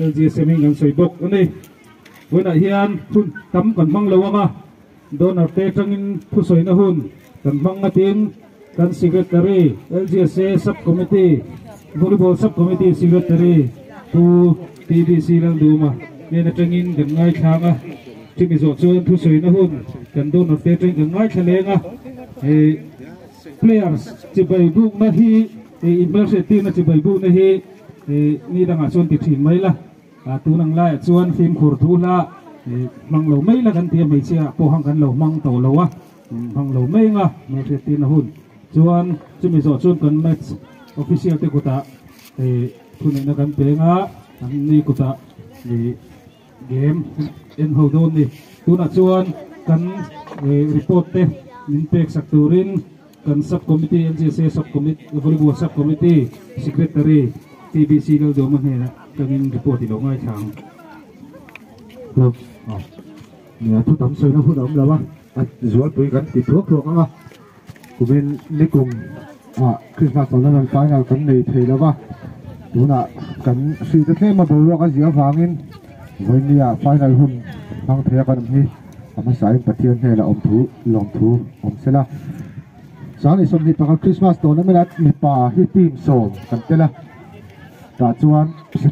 LGSM ngan soibok ani wena hian thun tam kan mang lawanga donor te tangin thu soina hun kan mang atin kan secretary LGSA subcommittee volleyball subcommittee secretary tu TBC lang duma nena tangin kan ngai thanga chimi zo chuan thu soina hun kan donor te tang kan ngai thalenga players chibai buk na hi university na chibai buk na hi ni danga chuan ti thin mai la tu nang lai chuan phim khur thu la mang lo mai la kan tiam mai chia po hang kan lo mang to lo wa hang lo mai nga ma the tin na hun chuan chimi zo chuan kan match official te kuta thu nei na kan pe nga an ni kuta ni game en ho don ni tu na chuan kan report te min pek sakturin kan subcommittee LGSA subcommittee volleyball subcommittee secretary TBC lo do man he na kangin report ti lo ngai thang được nhà thu tấm soi nó hút ấm là ba ruột với gắn thì thuốc thuộc không à của bên lấy cùng Christmas còn đang phái nào cắn này thì là ba đúng là cắn suy cho thế mà bầu cái gì vàng in với nhà phái này hùn đang thế cái gì mà sai bát thiên hay là ông thú ông sẽ là sáng nay xong thì bằng Christmas đó nó mới đặt mi pa hit team song cắn thế là đã chuan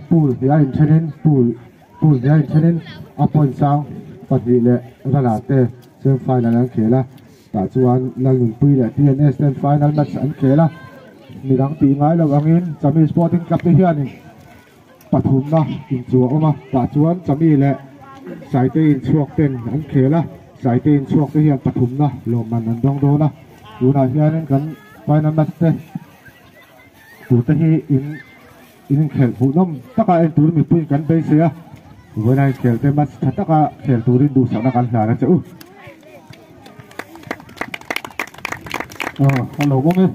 pool thì anh cho nên pool thì anh cho nên appoint sang phát hiện lệ ra là thế xem final anh kể là đã chuan là những quy lệ TNS then final match anh kể là mình đang tìm ngay là anh in chấm Sporting Cup thế hiện bắt hùm na in chúa mà đã chuan chấm lệ giải tiền chuộc tiền anh kể là giải tiền chuộc thế hiện bắt hùm na lồng màn anh đông đô na dù nào hiện anh cần final match thế tụi thế in khel phụ nôm tất cả anh tụi mình pui cắn bay xe với này khel tên mắt tất cả khel tụi mình đủ sẵn là cắn là chỗ hello bông ơi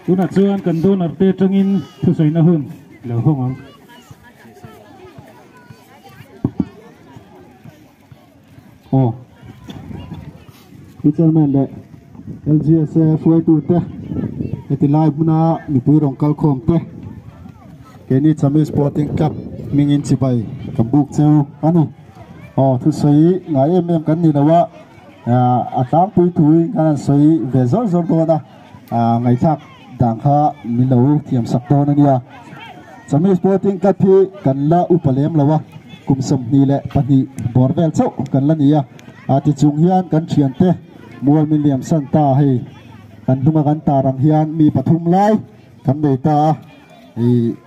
tụi nó chưa ăn cần đôn ở tê trăng in thu sấy nó hơn lỡ không không cái chân mình đấy LGSA phơi tụi tê cái tiền lai bữa na mình pui rong cal khom tê cái này chấm Sporting Cup mình in chỉ bay cầm bút treo anh thu sấy ngày em cái này là what tám tuổi tuổi cái sấy về rồi đó da ngày khác đảng kha mình lâu tiệm sắp đó nè chấm Sporting Cup thì cần là upalem là what cùng sum ni lệ pani borvel châu cần là nia thì chung hian cần chuyển te mua mình liam santa hay cần thuma cần ta rằng hian mi pathum lai cần để ta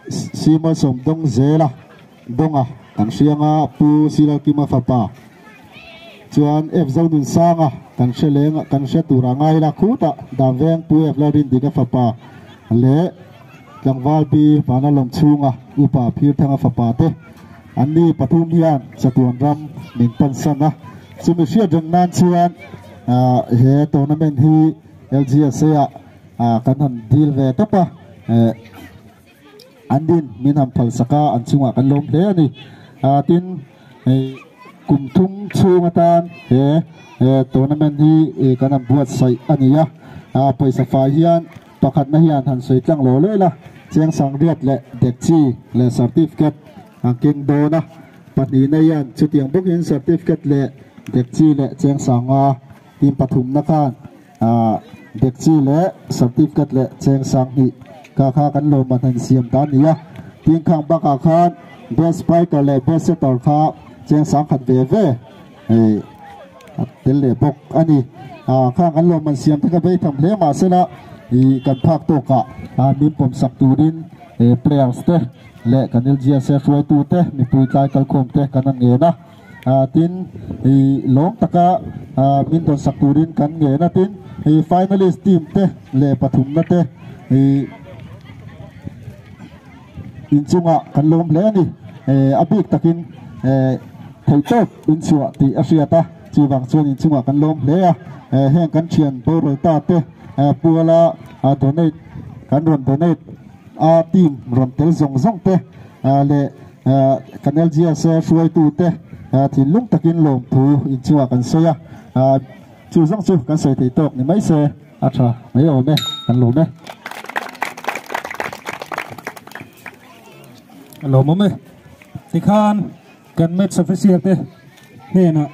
sima som dong zela donga kan sianga pu sila kima fapa chuan f zong sanga kan shelenga kan she turangai la khuta da veng pu f la rin diga fapa le langwal pi pana lom chunga upa phir thanga fapa te anni pathum hian chatuan ram min pan sana sumi sia jong nan chuan he tournament hi LGSA kan han deal ve tapa andin minam falsaka anchunga kan lom hle ani tin kum thung chunga tan he tournament hi kanam buat sai ania paisa fa hian pakhat na hian han soi tlang lo le la cheng sang riat le dekchi le certificate angking do na patni na yan chutiang bukin certificate le dekchi le cheng sanga tim pathum na khan dekchi le certificate le cheng sang hi kha kan lo man han siam ta nia ting khang ba ka khan best spiker le best setter kha cheng sang khat ve ve tel le bok ani khang kan lo man siam ta ka be tham le ma sela i kan phak to ka min pom sak turin players te le kan LGSA foi tu te mi pui kai kal khom te kan nge na tin long taka min ton sak turin kan nge na tin finalist team te le pathum na te inchunga kan lom hle ani abik takin thei top inchua ti asiata chiwang chuan inchunga kan lom hle heng kan thian borol ta te puala donate kan ron donate team ron tel zong te le kan LGSA fuai tu te thì lung takin lom thu inchua kan soya chu zong chu kan soi thei tok ni mai se acha mai o me kan lom me hello mama ติคานกันเม็ดซัฟเฟเชียลเตเฮนะ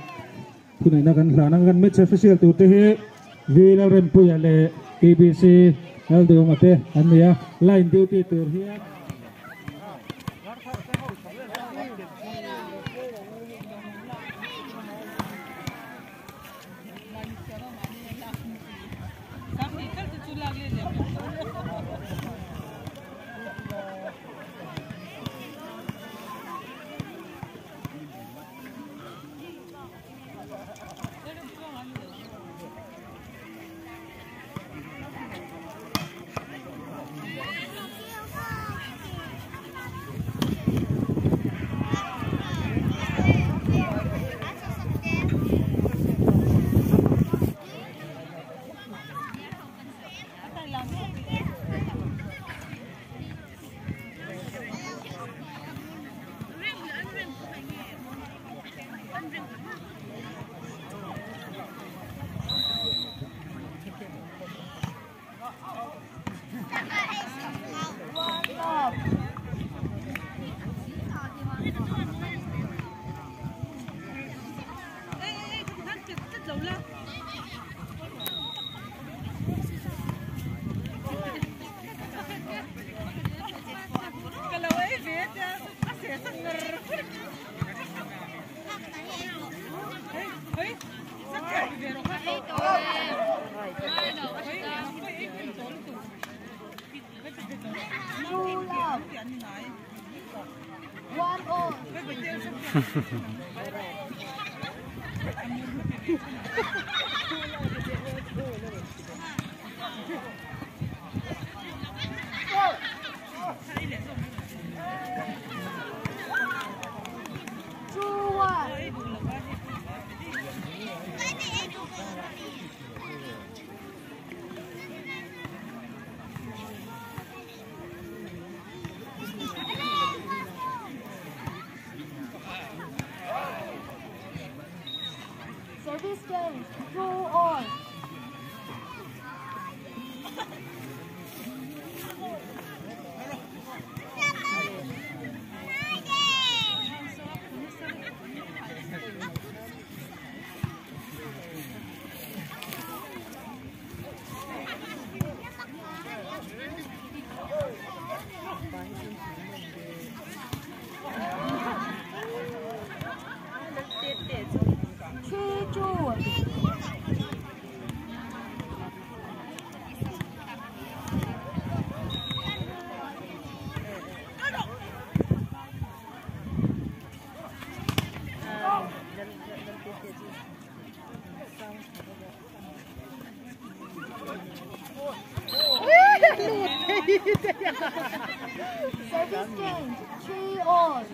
ผู้ใดนักกันหลานักกันเม็ดซัฟเฟเชียลตัวเตวีลาเรนปุยเล KBC แล้วดูมาเตอันนี้ไลน์ดิวตี้ตัวเฮียService change, true or service change, 3 all.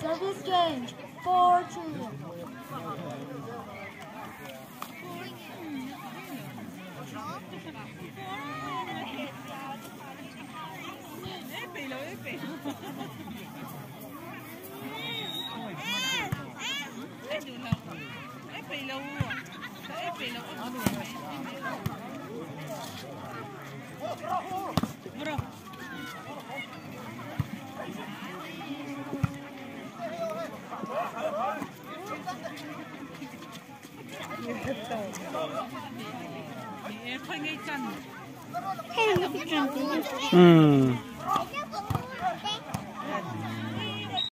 Service change, 4-2. Hey, look at